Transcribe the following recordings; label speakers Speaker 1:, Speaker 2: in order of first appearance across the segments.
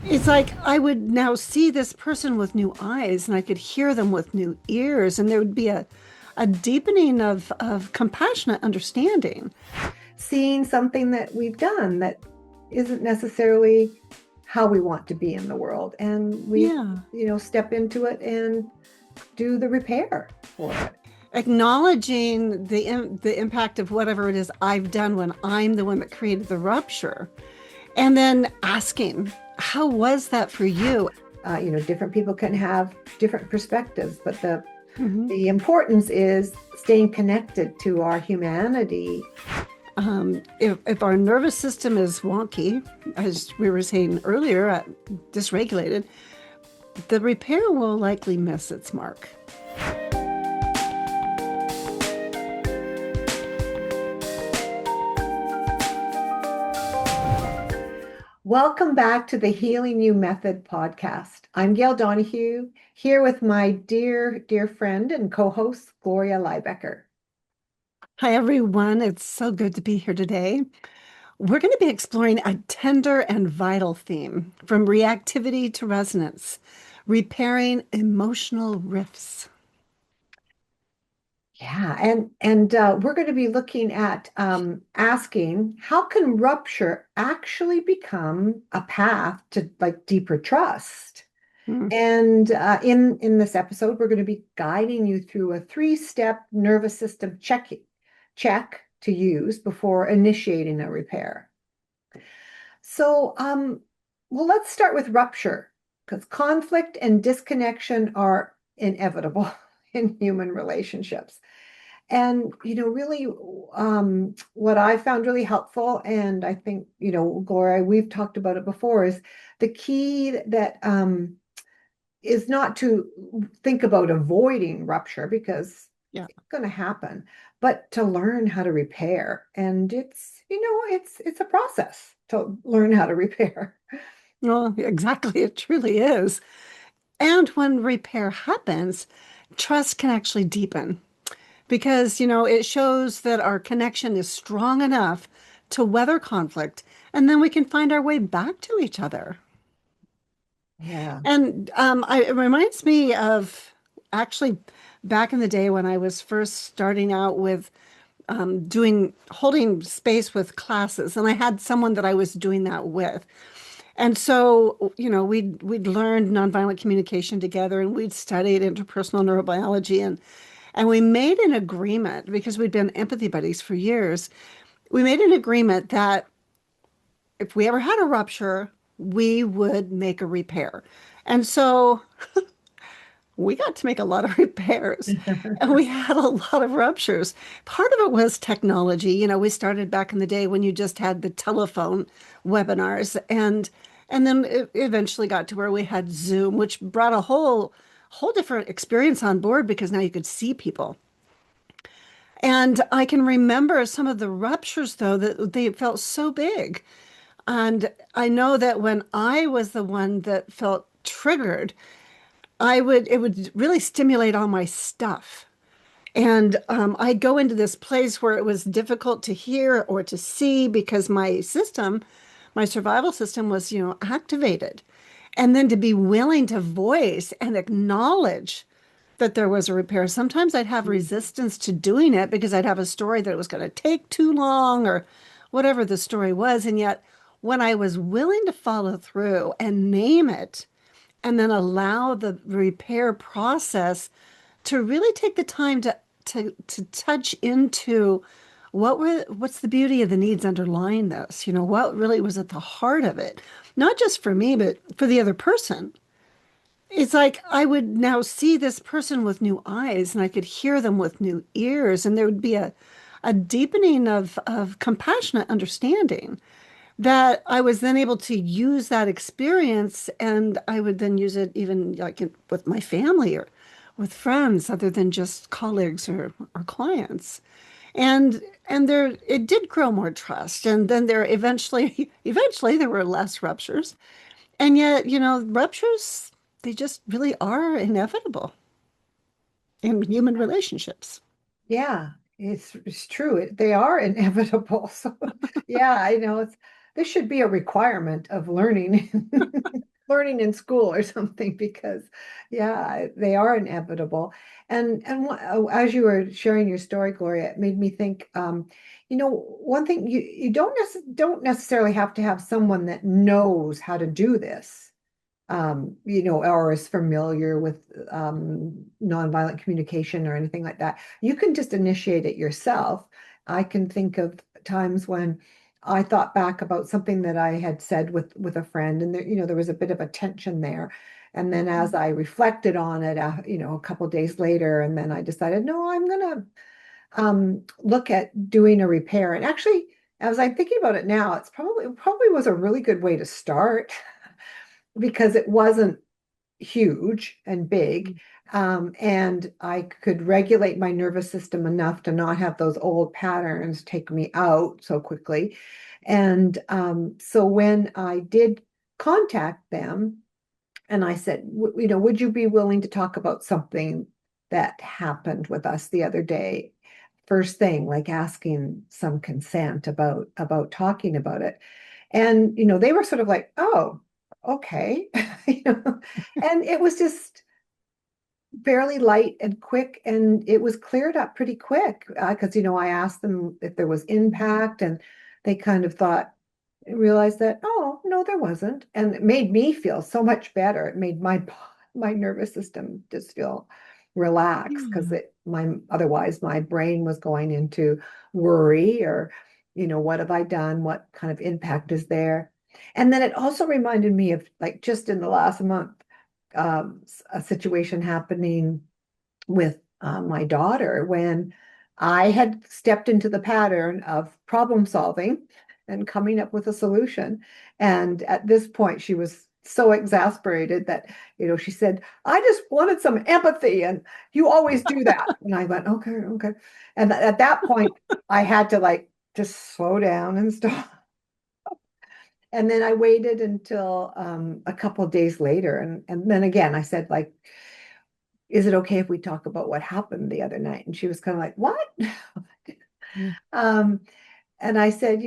Speaker 1: It's like I would now see this person with new eyes and I could hear them with new ears, and there would be a deepening of compassionate understanding.
Speaker 2: Seeing something that we've done that isn't necessarily how we want to be in the world, and we
Speaker 1: Yeah.
Speaker 2: step into it and do the repair for it.
Speaker 1: Acknowledging the impact of whatever it is I've done when I'm the one that created the rupture, and then asking, how was that for you?
Speaker 2: Different people can have different perspectives, but the
Speaker 1: Mhm.
Speaker 2: the importance is staying connected to our humanity.
Speaker 1: If our nervous system is wonky, as we were saying earlier, dysregulated, the repair will likely miss its mark.
Speaker 2: Welcome back to the Healing You Method podcast. I'm Gail Donohue, here with my dear, dear friend and co-host, Gloria Lybecker.
Speaker 1: Hi, everyone. It's so good to be here today. We're going to be exploring a tender and vital theme from reactivity to resonance, repairing emotional rifts.
Speaker 2: Yeah, and we're going to be looking at asking how can rupture actually become a path to like deeper trust?
Speaker 1: Hmm.
Speaker 2: And in this episode, we're going to be guiding you through a three-step nervous system check to use before initiating a repair. So, well, let's start with rupture because conflict and disconnection are inevitable in human relationships. And, really, what I found really helpful, and I think, Gloria, we've talked about it before, is the key that is not to think about avoiding rupture because
Speaker 1: Yeah.
Speaker 2: it's going to happen, but to learn how to repair. And it's a process to learn how to repair.
Speaker 1: Well, exactly. It truly is. And when repair happens, trust can actually deepen because, it shows that our connection is strong enough to weather conflict, and then we can find our way back to each other.
Speaker 2: Yeah.
Speaker 1: And it reminds me of actually back in the day when I was first starting out with holding space with classes, and I had someone that I was doing that with. And so, we'd learned nonviolent communication together, and we'd studied interpersonal neurobiology, and we made an agreement because we'd been empathy buddies for years. We made an agreement that if we ever had a rupture, we would make a repair. And so we got to make a lot of repairs and we had a lot of ruptures. Part of it was technology. We started back in the day when you just had the telephone webinars, and then it eventually got to where we had Zoom, which brought a whole different experience on board because now you could see people. And I can remember some of the ruptures though that they felt so big. And I know that when I was the one that felt triggered, it would really stimulate all my stuff. And I'd go into this place where it was difficult to hear or to see because my survival system was, activated. And then to be willing to voice and acknowledge that there was a repair. Sometimes I'd have resistance to doing it because I'd have a story that it was going to take too long or whatever the story was. And yet, when I was willing to follow through and name it, and then allow the repair process to really take the time to touch into what's the beauty of the needs underlying this, what really was at the heart of it, not just for me but for the other person. It's like I would now see this person with new eyes and I could hear them with new ears, and there would be a deepening of compassionate understanding that I was then able to use that experience, and I would then use it even like with my family or with friends other than just colleagues or clients. And there it did grow more trust. And then there eventually there were less ruptures. And yet, ruptures, they just really are inevitable in human relationships.
Speaker 2: Yeah, it's true. They are inevitable. So yeah, I know this should be a requirement of learning. learning in school or something because yeah, they are inevitable. And as you were sharing your story, Gloria, it made me think, one thing you don't necessarily have to have someone that knows how to do this. Or is familiar with nonviolent communication or anything like that. You can just initiate it yourself. I can think of times when I thought back about something that I had said with a friend, and there was a bit of a tension there. And then as I reflected on it, a couple days later, and then I decided, no, I'm gonna look at doing a repair. And actually, as I'm thinking about it now, it probably was a really good way to start because it wasn't huge and big. And I could regulate my nervous system enough to not have those old patterns take me out so quickly. And so when I did contact them and I said, would you be willing to talk about something that happened with us the other day? First thing, like asking some consent about talking about it. And they were sort of like, oh, okay. you know, and it was just fairly light and quick, and it was cleared up pretty quick because I asked them if there was impact, and they kind of realized that, oh no, there wasn't, and it made me feel so much better. It made my nervous system just feel relaxed because
Speaker 1: Yeah.
Speaker 2: otherwise my brain was going into worry or what have I done, what kind of impact is there. And then it also reminded me of, like, just in the last month, a situation happening with my daughter when I had stepped into the pattern of problem solving and coming up with a solution. And at this point, she was so exasperated that, she said, I just wanted some empathy, and you always do that. And I went, okay, okay. And at that point, I had to, like, just slow down and stop. And then I waited until a couple of days later. And then again, I said, like, is it okay if we talk about what happened the other night? And she was kind of like, what?
Speaker 1: Yeah.
Speaker 2: um, and I said,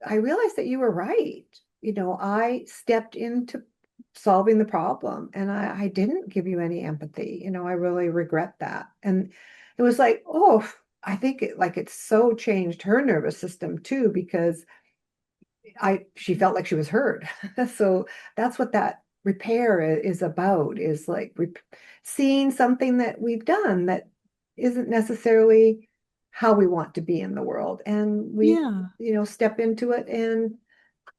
Speaker 2: I realized that you were right. I stepped into solving the problem and I didn't give you any empathy. I really regret that. And it was like, oh, I think it's so changed her nervous system too, because she felt like she was heard. So that's what that repair is about, is like seeing something that we've done that isn't necessarily how we want to be in the world. And we,
Speaker 1: Yeah.
Speaker 2: step into it and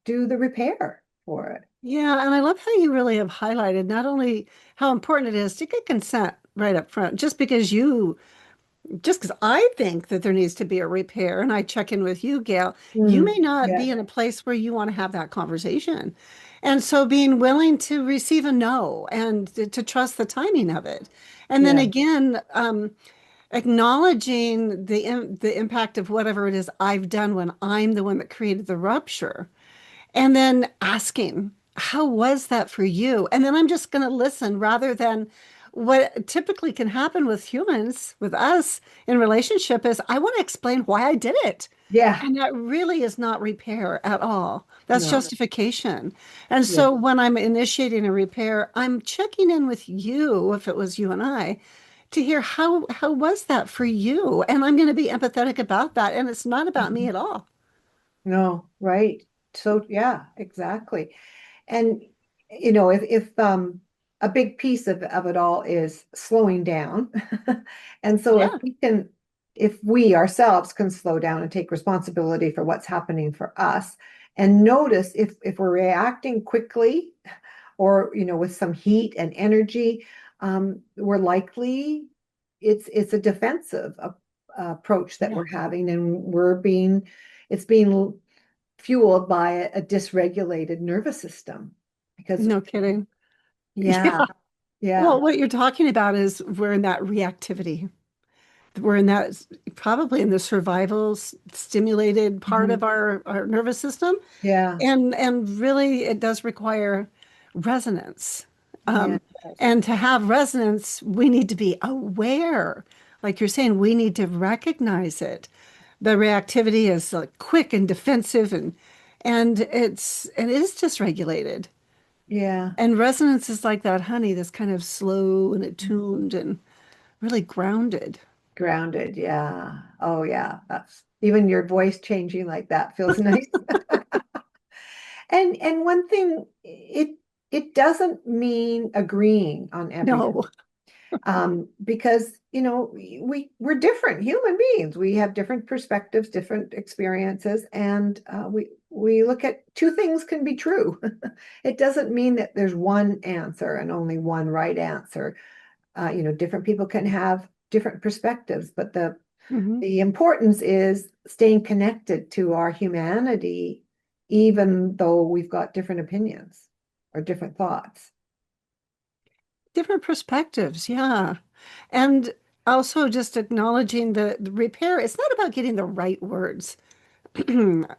Speaker 2: do the repair for it.
Speaker 1: Yeah. And I love how you really have highlighted not only how important it is to get consent right up front, just because I think that there needs to be a repair, and I check in with you, Gail, you may not
Speaker 2: Yeah.
Speaker 1: be in a place where you want to have that conversation. And so being willing to receive a no and to trust the timing of it. And then
Speaker 2: Yeah.
Speaker 1: again, acknowledging the impact of whatever it is I've done when I'm the one that created the rupture. And then asking, how was that for you? And then I'm just going to listen rather than what typically can happen with humans, with us in relationship is I want to explain why I did it.
Speaker 2: Yeah.
Speaker 1: And that really is not repair at all. That's
Speaker 2: No.
Speaker 1: justification. And
Speaker 2: Yeah.
Speaker 1: so when I'm initiating a repair, I'm checking in with you, if it was you and I, to hear how was that for you? And I'm going to be empathetic about that. And it's not about me
Speaker 2: Mhm.
Speaker 1: at all.
Speaker 2: No, right. So yeah, exactly. And if a big piece of it all is slowing down. And so
Speaker 1: Yeah.
Speaker 2: if we ourselves can slow down and take responsibility for what's happening for us and notice if we're reacting quickly or with some heat and energy, we're likely it's a defensive approach that
Speaker 1: Yeah.
Speaker 2: we're having, and it's being fueled by a dysregulated nervous system because
Speaker 1: No kidding.
Speaker 2: yeah,
Speaker 1: Yeah.
Speaker 2: yeah,
Speaker 1: Well, what you're talking about is we're in that reactivity. We're in that probably in the survival stimulated part
Speaker 2: mhm,
Speaker 1: of our nervous system.
Speaker 2: yeah,
Speaker 1: And really it does require resonance.
Speaker 2: yeah,
Speaker 1: Um, and to have resonance, we need to be aware. Like you're saying, we need to recognize it. The reactivity is like quick and defensive and it is dysregulated.
Speaker 2: Yeah.
Speaker 1: And resonance is like that honey that's kind of slow and attuned and really grounded.
Speaker 2: Grounded. Yeah. Oh, yeah. That's even your voice changing like that feels nice. And one thing, it doesn't mean agreeing on everything.
Speaker 1: No.
Speaker 2: Because we're different human beings. We have different perspectives, different experiences, and we look at two things can be true. It doesn't mean that there's one answer and only one right answer. Different people can have different perspectives, but the
Speaker 1: Mhm.
Speaker 2: the importance is staying connected to our humanity, even though we've got different opinions or different thoughts.
Speaker 1: Different perspectives, yeah. And also just acknowledging the repair. It's not about getting the right words.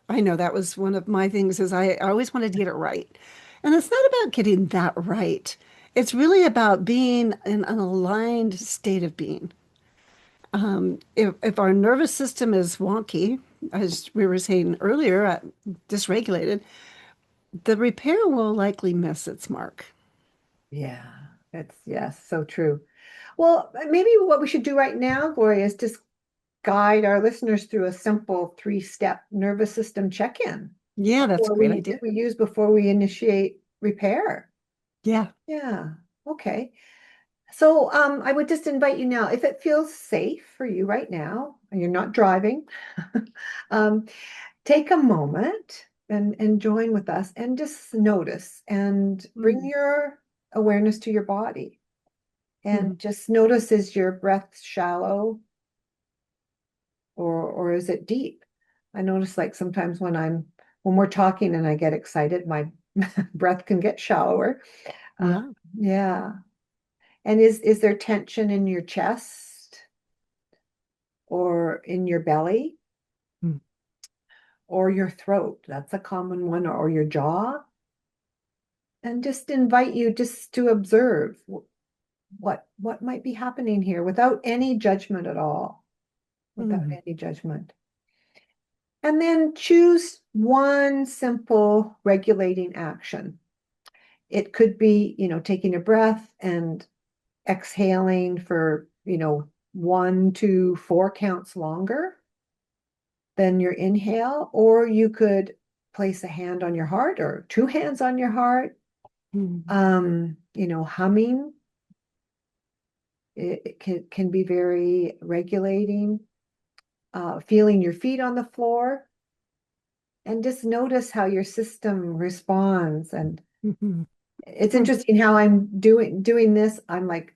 Speaker 1: I know that was one of my things is I always wanted to get it right. And it's not about getting that right. It's really about being in an aligned state of being. If our nervous system is wonky, as we were saying earlier, dysregulated, the repair will likely miss its mark.
Speaker 2: Yeah, that's yes, so true. Well, maybe what we should do right now, Gloria, is just guide our listeners through a simple three-step nervous system check-in
Speaker 1: Yeah, that's a
Speaker 2: before
Speaker 1: great
Speaker 2: we
Speaker 1: idea.
Speaker 2: that we use before we initiate repair.
Speaker 1: Yeah.
Speaker 2: Yeah. Okay. So I would just invite you now, if it feels safe for you right now, and you're not driving, um, take a moment and join with us and just notice and bring
Speaker 1: Mm.
Speaker 2: your awareness to your body. And
Speaker 1: Mhm.
Speaker 2: just notice, is your breath shallow or is it deep? I notice like sometimes when we're talking and I get excited, my breath can get shallower. Uh,
Speaker 1: Yeah.
Speaker 2: yeah. And is there tension in your chest or in your belly
Speaker 1: Mm.
Speaker 2: or your throat? That's a common one, or your jaw. And just invite you just to observe what might be happening here without any judgment at all, without
Speaker 1: Mm.
Speaker 2: any judgment. And then choose one simple regulating action. It could be, taking a breath and exhaling for, 1 to 4 counts longer than your inhale, or you could place a hand on your heart or two hands on your heart.
Speaker 1: Mm.
Speaker 2: Humming, it can be very regulating. Feeling your feet on the floor and just notice how your system responds. And
Speaker 1: Mhm.
Speaker 2: it's
Speaker 1: Mm.
Speaker 2: interesting how I'm doing this. I'm like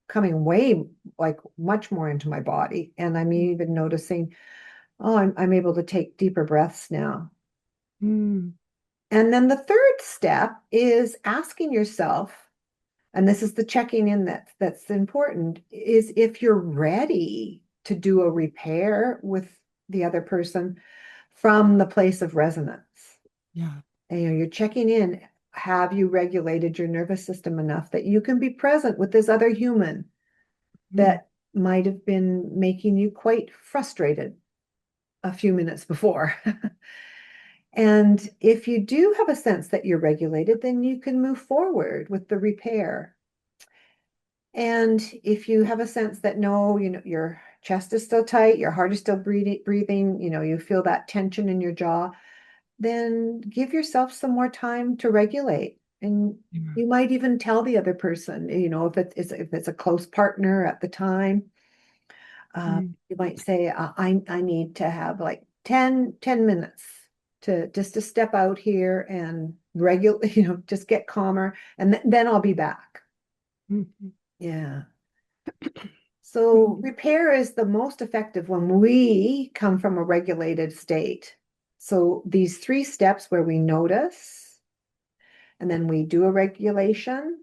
Speaker 2: coming way like much more into my body, and I'm even noticing, oh, I'm able to take deeper breaths now.
Speaker 1: Mm.
Speaker 2: And then the third step is asking yourself, and this is the checking in that's important, is if you're ready to do a repair with the other person from the place of resonance.
Speaker 1: Yeah.
Speaker 2: And, you're checking in. Have you regulated your nervous system enough that you can be present with this other human
Speaker 1: Mm.
Speaker 2: that might have been making you quite frustrated a few minutes before? And if you do have a sense that you're regulated, then you can move forward with the repair. And if you have a sense that no, your chest is still tight, your heart is still breathing, you feel that tension in your jaw, then give yourself some more time to regulate. And
Speaker 1: Yeah.
Speaker 2: you might even tell the other person, if it's a close partner at the time,
Speaker 1: Mm.
Speaker 2: you might say, I need to have like 10 minutes to just to step out here and regulate, just get calmer, and then I'll be back.
Speaker 1: Mhm.
Speaker 2: Yeah. So
Speaker 1: Mm.
Speaker 2: repair is the most effective when we come from a regulated state. So these 3 steps where we notice, and then we do a regulation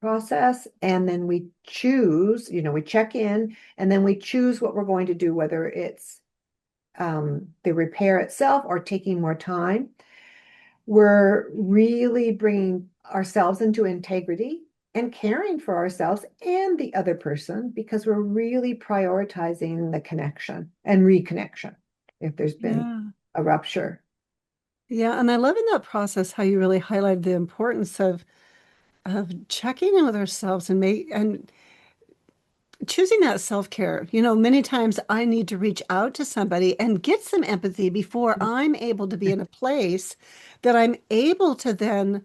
Speaker 2: process, and then we choose, we check in, and then we choose what we're going to do, whether it's the repair itself or taking more time. We're really bringing ourselves into integrity and caring for ourselves and the other person because we're really prioritizing the connection and reconnection if there's been
Speaker 1: Yeah.
Speaker 2: a rupture.
Speaker 1: Yeah, and I love in that process how you really highlight the importance of checking in with ourselves and choosing that self-care. Many times I need to reach out to somebody and get some empathy before I'm able to be in a place that I'm able to then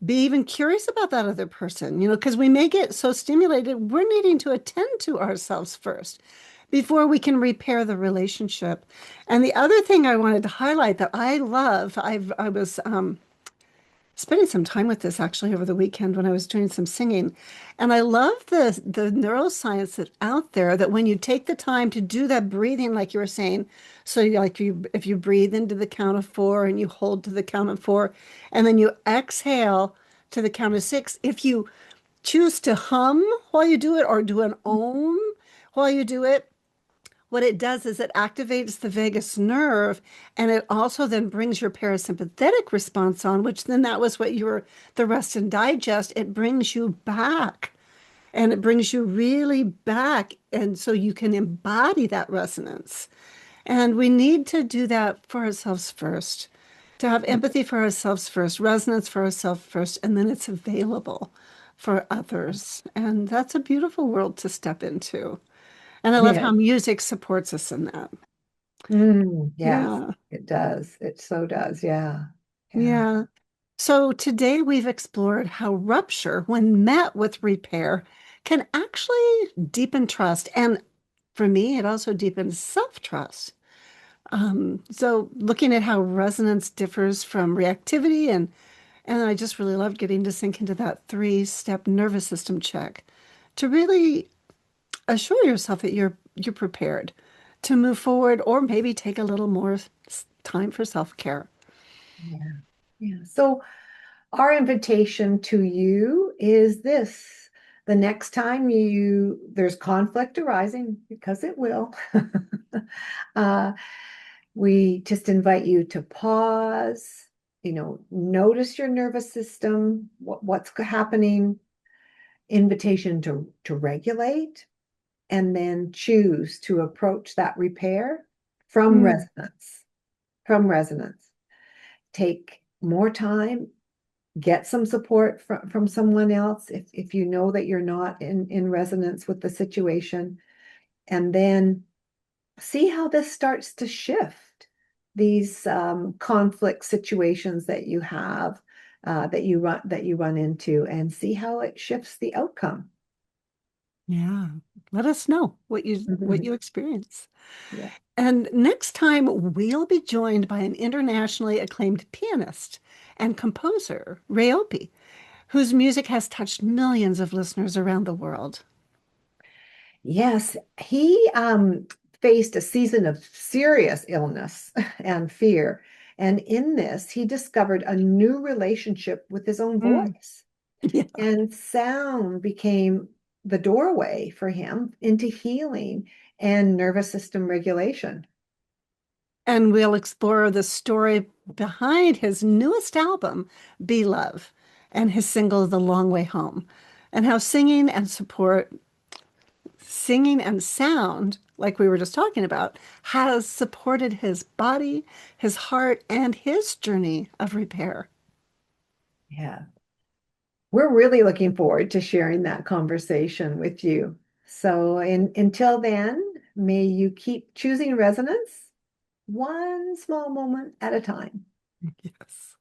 Speaker 1: be even curious about that other person, because we may get so stimulated, we're needing to attend to ourselves first before we can repair the relationship. And the other thing I wanted to highlight that I love, I was spending some time with this actually over the weekend when I was doing some singing. And I love the neuroscience that's out there that when you take the time to do that breathing, like you were saying, so if you breathe into the count of four and you hold to the count of four, and then you exhale to the count of six, if you choose to hum while you do it or do an om while you do it, what it does is it activates the vagus nerve and it also then brings your parasympathetic response on, which then that was what you were, the rest and digest. It brings you back and it brings you really back. And so you can embody that resonance. And we need to do that for ourselves first, to have empathy for ourselves first, resonance for ourselves first, and then it's available for others. And that's a beautiful world to step into. And I love
Speaker 2: Yeah.
Speaker 1: how music supports us in that.
Speaker 2: Yes,
Speaker 1: Yeah.
Speaker 2: it does. It so does. Yeah. Yeah.
Speaker 1: Yeah. So today we've explored how rupture, when met with repair, can actually deepen trust. And for me, it also deepens self-trust. So looking at how resonance differs from reactivity, and I just really loved getting to sink into that three-step nervous system check to really assure yourself that you're prepared to move forward or maybe take a little more time for self-care.
Speaker 2: Yeah. Yeah. So our invitation to you is this. The next time there's conflict arising, because it will, uh, we just invite you to pause, notice your nervous system, what's happening, invitation to regulate, and then choose to approach that repair from
Speaker 1: Mm,
Speaker 2: resonance, from resonance. Take more time, get some support from someone else if you know that you're not in resonance with the situation, and then see how this starts to shift these conflict situations that you have, that you run into, and see how it shifts the outcome.
Speaker 1: yeah. Let us know what
Speaker 2: Mhm.
Speaker 1: you experience.
Speaker 2: Yeah.
Speaker 1: And next time we'll be joined by an internationally acclaimed pianist and composer, Ryopi, whose music has touched millions of listeners around the world.
Speaker 2: Yes, he faced a season of serious illness and fear. And in this, he discovered a new relationship with his own
Speaker 1: Mm,
Speaker 2: voice.
Speaker 1: yeah.
Speaker 2: And sound became the doorway for him into healing and nervous system regulation.
Speaker 1: And we'll explore the story behind his newest album, Be Love, and his single, The Long Way Home, and how singing and sound, like we were just talking about, has supported his body, his heart, and his journey of repair.
Speaker 2: Yeah. We're really looking forward to sharing that conversation with you. So, until then, may you keep choosing resonance one small moment at a time.
Speaker 1: Yes.